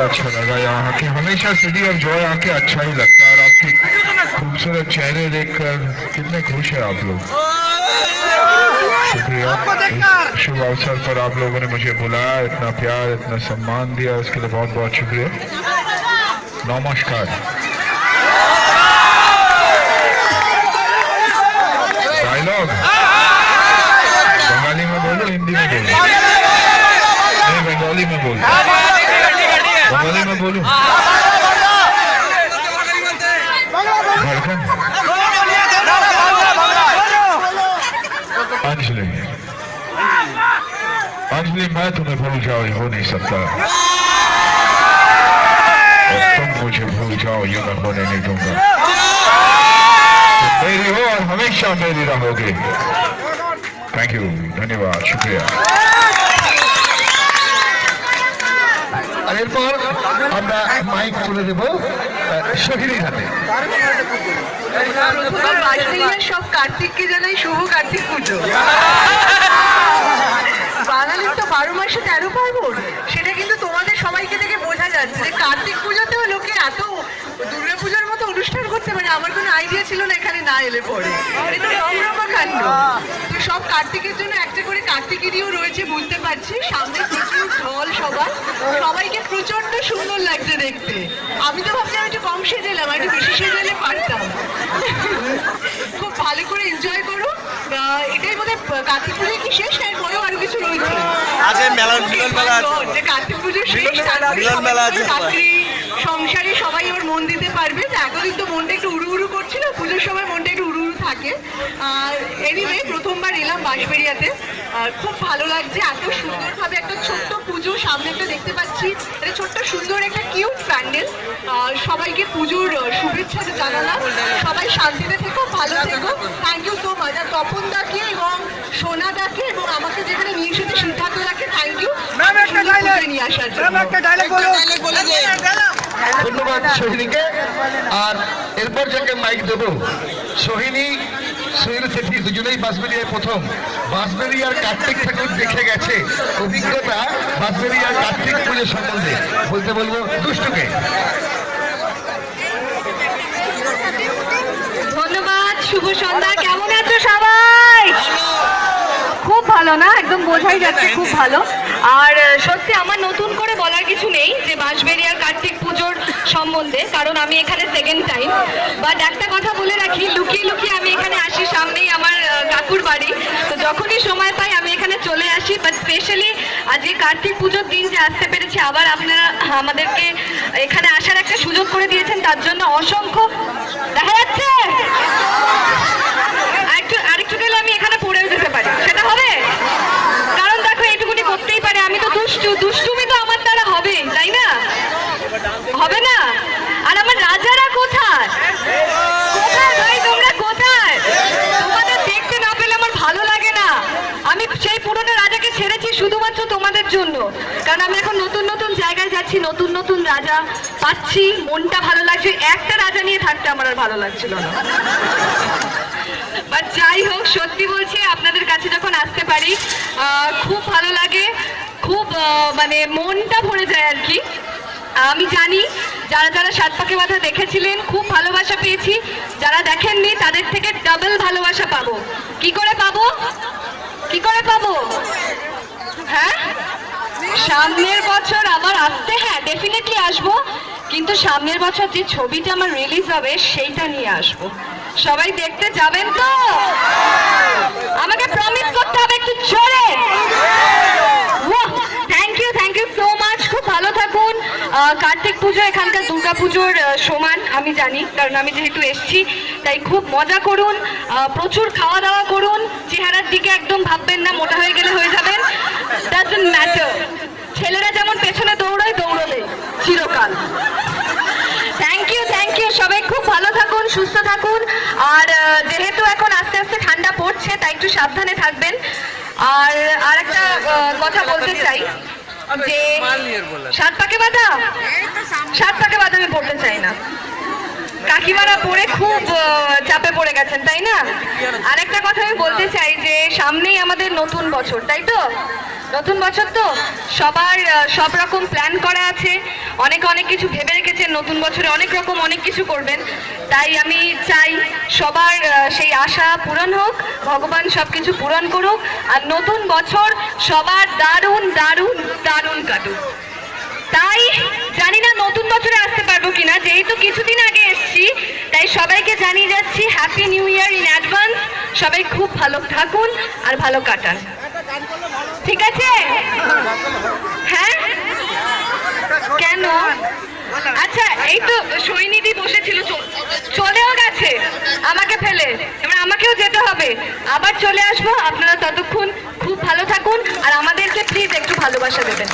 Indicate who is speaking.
Speaker 1: अच्छा लगा यहाँ आके। हमेशा सिटी ऑफ जॉय आके अच्छा ही लगता है और आपके खूबसूरत चेहरे देखकर कितने खुश हैं आप लोग। शुक्रिया, इस शुभ अवसर पर आप लोगों ने मुझे बुलाया, इतना प्यार इतना सम्मान दिया, इसके लिए बहुत बहुत शुक्रिया। नमस्कार। डायलॉग बंगाली में बोलो, हिंदी में बोलो? नहीं, बंगाली में बोलो। बंगाली में बोलो। धड़कन। अंजलि, अंजलि मैं तुम्हें भूल जाओ ये हो नहीं सकता, और तुम मुझे भूल जाओ ये मैं होने नहीं दूंगा। तुम मेरी हो और हमेशा मेरी रहोगे। थैंक यू, धन्यवाद, शुक्रिया। আর এরপর আমরা মাইক তুলে দেব সোহিনীর হাতে।
Speaker 2: সব কার্তিককে জানাই শুভ কার্তিক পুজো। বাঙালির তো 12 মাসে 13 পার্বণ, সেটা কিন্তু তোমাদের সবাইকে দেখে বোঝা যাচ্ছে যে কার্তিক পুজোতেও লোকে এত দুর্গাপূজার মতো অনুষ্ঠান করতে পারে। আমার কোনো আইডিয়া ছিল না এখানে না এলে পরে। এটা রমরমা কাণ্ড। তো সব কার্তিকের জন্য একটা করে কার্তিকেরিও রয়েছে বুঝতে পারছি। সামনে প্রচুর ঢল, সবাইকে প্রচন্ড সুন্দর লাগছে দেখতে। আমি তো ভাবছি আমি একটু কম সেজেলাম, একটু বেশি সেজেলে পারতাম। খুব ভালো করে এনজয় করো। এটাই বোধহয় কার্তিক পুজো কি শেষ, এরপরেও আরো কিছু রয়েছে। কার্তিক পুজো শেষ, চাকরি সংসারে সবাই ওর মন দিতে পারবে। এতদিন তো মনটা একটু উড়ু উড়ু করছিল, পুজোর সময় মনটা একটু উড়ু উড়ু থাকে। এনিওয়ে প্রথমবার এলাম বাঁশবেড়িয়াতে, খুব ভালো লাগছে। এত সুন্দরভাবে একটা ছোট্ট পুজো সামনে একটা দেখতে পাচ্ছি, এটা ছোট্ট সুন্দর একটা কিউট প্যান্ডেল। সবাইকে পুজোর শুভেচ্ছা জানালাম। সবাই শান্তিতে থেকো, ভালো থেকো। Thank you so much. আর তপন দাকে এবং সোনা দাকে এবং আমাকে যেখানে নিয়ে এসেছে সিদ্ধার্থ দাকে থ্যাংক ইউ নিয়ে আসার জন্য।
Speaker 1: ধন্যবাদ সোহিনীকে। আর এরপর যাকে মাইক দেব সোহিনী, সোহেল সেঠি দুজনেই বাঁশবেড়িয়ায় প্রথম বাঁশবেড়িয়ার কার্তিক ঠাকুর দেখে গেছে। অভিজ্ঞতা বাঁশবেড়িয়ার কার্তিক পুজো সম্বন্ধে বলতে বলবো দুষ্টুকে।
Speaker 2: ধন্যবাদ, শুভ সন্ধ্যা। কেমন আছো সবাই? খুব ভালো না? একদম বোঝাই যাচ্ছে খুব ভালো। আর সত্যি আমার নতুন করে বলার কিছু নেই যে বাঁশবেড়িয়ার কার্তিক পুজোর সম্বন্ধে, কারণ আমি এখানে সেকেন্ড টাইম। বাট একটা কথা বলে রাখি, লুকিয়ে লুকিয়ে আমি এখানে আসি, সামনেই আমার কাকুর বাড়ি। তো যখনই সময় পাই আমি এখানে চলে আসি। বাট স্পেশালি আজকে কার্তিক পুজোর দিন যে আসতে পেরেছি, আবার আপনারা আমাদেরকে এখানে আসার একটা সুযোগ করে দিয়েছেন, তার জন্য অসংখ্য। দেখা যাচ্ছে আরেকটু গেলে আমি এখানে পড়েও যেতে পারি, সেটা হবে? কারণ দেখো এইটুকুনি করতেই পারে। আমি তো দুষ্টুমি তো আমার দ্বারা হবে, তাই না? হবে না? আর আমার রাজারা কোথায়? কোথায় ভাই তোমরা, কোথায়? তোমাদের দেখতে না পেলে আমার ভালো লাগে না। আমি সেই পুরনো রাজাকে ছেড়েছি শুধুমাত্র তোমাদের জন্য, কারণ আমি এখন নতুন নতুন জায়গায় যাচ্ছি, নতুন নতুন রাজা পাচ্ছি, মনটা ভালো লাগছে। একটা রাজা নিয়ে থাকতে আমার আর ভালো লাগছিল না। বাট যাই হোক, সত্যি বলছি আপনাদের কাছে যখন আসতে পারি খুব ভালো লাগে, খুব মানে মনটা ভরে যায় আর কি। আমি জানি যারা যারা সাত পাকে বাঁধা দেখেছিলেন খুব ভালোবাসা পেয়েছি, যারা দেখেননি তাদের থেকে ডাবল ভালোবাসা পাবো। কি করে পাবো? কি করে পাবো? হ্যাঁ, সামনের বছর আবার আসতে, হ্যাঁ ডেফিনেটলি আসবো, কিন্তু সামনের বছর যে ছবিটা আমার রিলিজ হবে সেইটা নিয়ে আসবো। সবাই দেখতে যাবেন তো? আমাকে প্রমিস করতে হবে একটু জোরে। Thank you so much. খুব ভালো থাকুন। কার্তিক পুজো এখানকার দুর্গা পুজোর সমান আমি জানি, কারণ আমি যেহেতু এসছি। তাই খুব মজা করুন, প্রচুর খাওয়া দাওয়া করুন। চেহারার দিকে একদম ভাববেন না, মোটা হয়ে গেলে হয়ে যাবেন, ডাজন্ট ম্যাটার। ছেলেরা যেমন পেছনে দৌড়ায়, দৌড়বে চিরকাল। থ্যাংক ইউ সবাই। খুব ভালো থাকুন, সুস্থ থাকুন। আর যেহেতু এখন আস্তে আস্তে ঠান্ডা পড়ছে, তাই একটু সাবধানে থাকবেন। আর একটা কথা বলতে চাই যে সাত পাকে বাঁধা আমি পড়তে চাই না। কাকিমারা পড়ে খুব চাপে পড়ে গেছেন, তাই না? আরেকটা কথা আমি বলতে চাই যে সামনেই আমাদের নতুন বছর, তাই তো? নতুন বছর তো সবার সব রকম প্ল্যান করা আছে, অনেক অনেক কিছু ভেবে রেখেছেন, নতুন বছরে অনেক কিছু করবেন। তাই আমি চাই সবার সেই আশা পূরণ হোক, ভগবান সব কিছু পূরণ করুক, আর নতুন বছর সবার দারুণ দারুণ দারুণ কাটুক। তাই জানি না নতুন বছরে আসতে পারবো কিনা, যেহেতু কিছুদিন আগে এসেছি, তাই সবাইকে জানিয়ে যাচ্ছি happy new year in advance. সবাই খুব ভালো থাকুন আর ভালো কাটান, ঠিক আছে? হ্যাঁ, কেন? আচ্ছা, এই তো সৈনিধি বসেছিল, চলেও গেছে আমাকে ফেলে, এবার আমাকেও যেতে হবে, আবার চলে আসবো। আপনারা ততক্ষণ খুব ভালো থাকুন আর আমাদেরকে প্লিজ একটু ভালোবাসা দেবেন।